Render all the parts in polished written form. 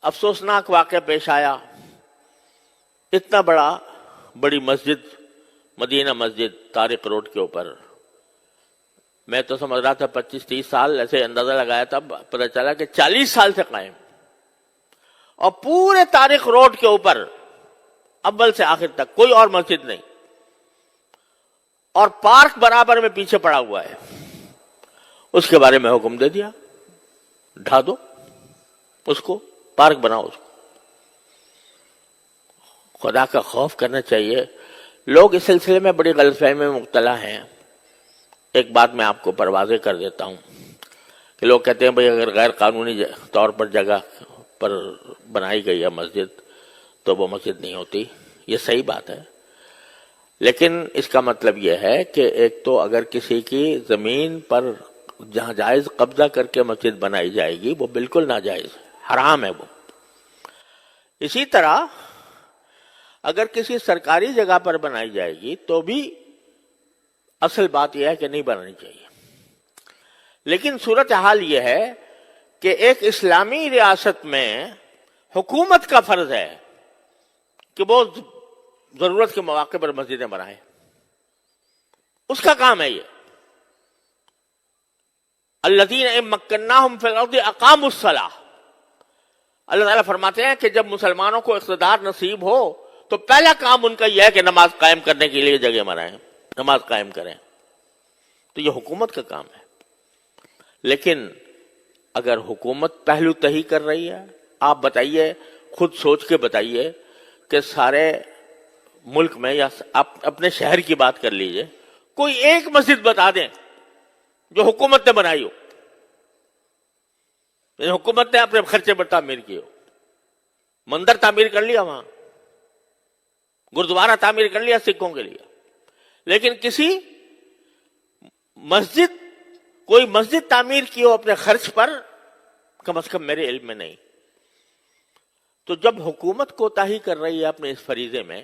افسوسناک واقعہ پیش آیا. اتنا بڑی مسجد، مدینہ مسجد طارق روڈ کے اوپر، میں تو سمجھ رہا تھا 25-30 سال، ایسے اندازہ لگایا تھا، پتہ چلا کہ 40 سال سے قائم. اور پورے طارق روڈ کے اوپر اول سے آخر تک کوئی اور مسجد نہیں، اور پارک برابر میں پیچھے پڑا ہوا ہے. اس کے بارے میں حکم دے دیا، ڈھا دو اس کو، پارک بناؤ اس کو. خدا کا خوف کرنا چاہیے. لوگ اس سلسلے میں بڑی غلط فہمی میں مبتلا ہیں. ایک بات میں آپ کو واضح کر دیتا ہوں کہ لوگ کہتے ہیں بھئی اگر غیر قانونی طور پر جگہ پر بنائی گئی ہے مسجد تو وہ مسجد نہیں ہوتی. یہ صحیح بات ہے، لیکن اس کا مطلب یہ ہے کہ ایک تو اگر کسی کی زمین پر جہاں جائز قبضہ کر کے مسجد بنائی جائے گی وہ بالکل ناجائز ہے، حرام ہے وہ. اسی طرح اگر کسی سرکاری جگہ پر بنائی جائے گی تو بھی اصل بات یہ ہے کہ نہیں بنانی چاہیے. لیکن صورتحال یہ ہے کہ ایک اسلامی ریاست میں حکومت کا فرض ہے کہ وہ ضرورت کے مواقع پر مسجدیں بنائے. اس کا کام ہے یہ. الذین ان مکناہم فی الارض اقاموا الصلاۃ. اللہ تعالیٰ فرماتے ہیں کہ جب مسلمانوں کو اقتدار نصیب ہو تو پہلا کام ان کا یہ ہے کہ نماز قائم کرنے کے لیے جگہ بنائیں، نماز قائم کریں. تو یہ حکومت کا کام ہے. لیکن اگر حکومت پہلو تہی کر رہی ہے، آپ بتائیے، خود سوچ کے بتائیے کہ سارے ملک میں یا اپنے شہر کی بات کر لیجئے، کوئی ایک مسجد بتا دیں جو حکومت نے بنائی ہو، یعنی حکومت نے اپنے خرچے پر تعمیر کی ہو. مندر تعمیر کر لیا، وہاں گردوارہ تعمیر کر لیا سکھوں کے لیے، لیکن کسی کوئی مسجد تعمیر کی ہو اپنے خرچ پر، کم از کم میرے علم میں نہیں. تو جب حکومت کوتاہی کر رہی ہے اپنے اس فریضے میں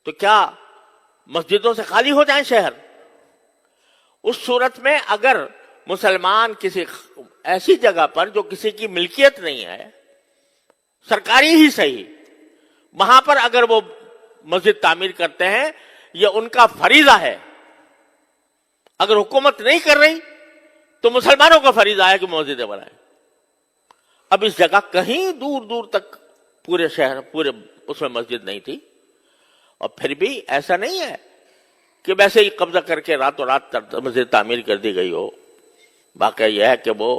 تو کیا مسجدوں سے خالی ہو جائیں شہر؟ اس صورت میں اگر مسلمان کسی ایسی جگہ پر جو کسی کی ملکیت نہیں ہے، سرکاری ہی صحیح، وہاں پر اگر وہ مسجد تعمیر کرتے ہیں یہ ان کا فریضہ ہے. اگر حکومت نہیں کر رہی تو مسلمانوں کا فریضہ ہے کہ مسجدیں بنائیں. اب اس جگہ کہیں دور دور تک پورے شہر پورے اس میں مسجد نہیں تھی، اور پھر بھی ایسا نہیں ہے کہ ویسے ہی قبضہ کر کے راتوں رات مسجد تعمیر کر دی گئی ہو. واقعہ یہ ہے کہ وہ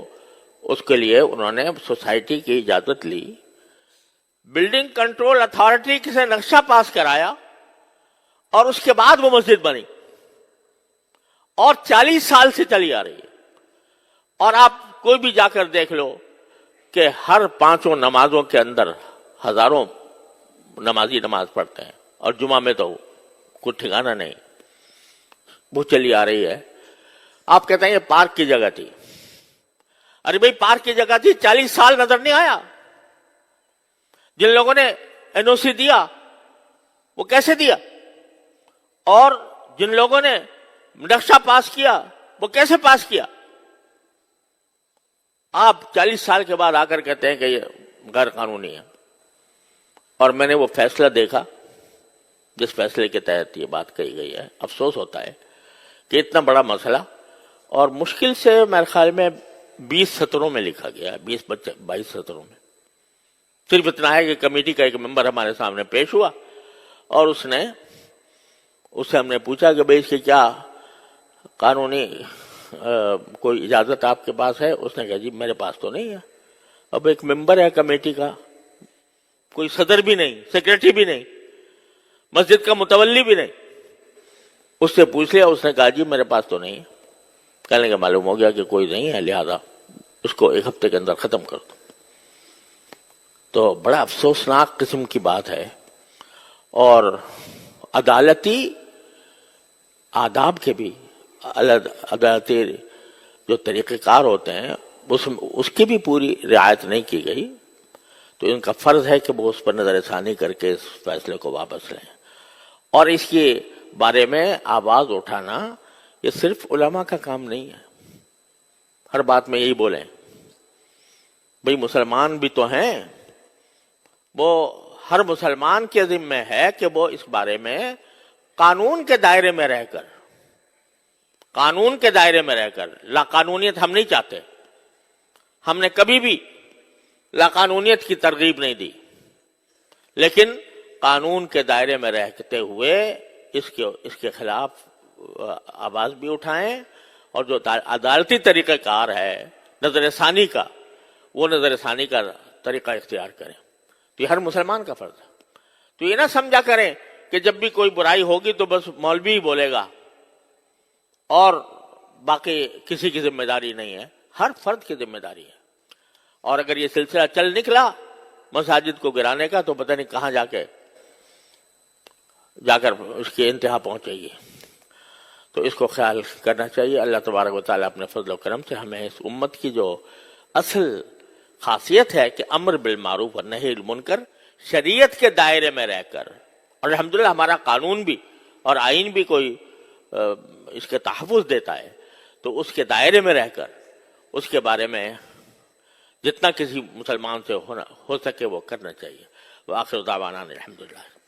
اس کے لیے انہوں نے سوسائٹی کی اجازت لی، بلڈنگ کنٹرول اتھارٹی سے نقشہ پاس کرایا، اور اس کے بعد وہ مسجد بنی، اور 40 سال سے چلی آ رہی ہے. اور آپ کوئی بھی جا کر دیکھ لو کہ ہر 5 نمازوں کے اندر ہزاروں نمازی نماز پڑھتے ہیں، اور جمعہ میں تو کوئی ٹھکانہ نہیں، وہ چلی آ رہی ہے. آپ کہتے ہیں یہ پارک کی جگہ تھی. ارے بھائی پارک کی جگہ تھی، 40 سال نظر نہیں آیا. جن لوگوں نے این او سی دیا وہ کیسے دیا، اور جن لوگوں نے نقشہ پاس کیا وہ کیسے پاس کیا؟ آپ 40 سال کے بعد آ کر کہتے ہیں کہ یہ غیر قانونی ہے. اور میں نے وہ فیصلہ دیکھا جس فیصلے کے تحت یہ بات کہی گئی ہے. افسوس ہوتا ہے کہ اتنا بڑا مسئلہ، اور مشکل سے میرے خیال میں 20 سطروں میں لکھا گیا ہے، 22 سطروں میں. صرف اتنا ہے کہ کمیٹی کا ایک ممبر ہمارے سامنے پیش ہوا، اور اس سے ہم نے پوچھا کہ بھئی اس کی کیا قانونی کوئی اجازت آپ کے پاس ہے؟ اس نے کہا جی میرے پاس تو نہیں ہے. اب ایک ممبر ہے کمیٹی کا، کوئی صدر بھی نہیں، سیکریٹری بھی نہیں، مسجد کا متولی بھی نہیں. اس سے پوچھ لیا، اس نے کہا جی میرے پاس تو نہیں ہے. کہنے کا معلوم ہو گیا کہ کوئی نہیں ہے، لہذا اس کو 1 ہفتے کے اندر ختم کر دو. تو بڑا افسوسناک قسم کی بات ہے. اور عدالتی آداب کے بھی، عدالتی جو طریقہ کار ہوتے ہیں اس کی بھی پوری رعایت نہیں کی گئی. تو ان کا فرض ہے کہ وہ اس پر نظر ثانی کر کے اس فیصلے کو واپس لیں. اور اس کے بارے میں آواز اٹھانا یہ صرف علماء کا کام نہیں ہے. ہر بات میں یہی بولیں بھئی مسلمان بھی تو ہیں، وہ ہر مسلمان کے ذمہ ہے کہ وہ اس بارے میں قانون کے دائرے میں رہ کر، قانون کے دائرے میں رہ کر، لا قانونیت ہم نہیں چاہتے، ہم نے کبھی بھی لا قانونیت کی ترغیب نہیں دی، لیکن قانون کے دائرے میں رہتے ہوئے اس کے خلاف آواز بھی اٹھائیں، اور جو عدالتی طریقہ کار ہے نظر ثانی کا، وہ نظر ثانی کا طریقہ اختیار کریں۔ تو یہ ہر مسلمان کا فرض ہے۔ تو یہ نہ سمجھا کریں کہ جب بھی کوئی برائی ہوگی تو بس مولوی ہی بولے گا اور باقی کسی کی ذمہ داری نہیں ہے، ہر فرد کی ذمہ داری ہے۔ اور اگر یہ سلسلہ چل نکلا مساجد کو گرانے کا تو پتہ نہیں کہاں جا کر اس کی انتہا پہنچے گی۔ تو اس کو خیال کرنا چاہیے۔ اللہ تبارک و تعالیٰ اپنے فضل و کرم سے ہمیں اس امت کی جو اصل خاصیت ہے کہ امر بالمعروف اور نہی عن المنکر، شریعت کے دائرے میں رہ کر، اور الحمدللہ ہمارا قانون بھی اور آئین بھی کوئی اس کے تحفظ دیتا ہے، تو اس کے دائرے میں رہ کر اس کے بارے میں جتنا کسی مسلمان سے ہو سکے وہ کرنا چاہیے۔ وآخر دعوانا الحمدللہ۔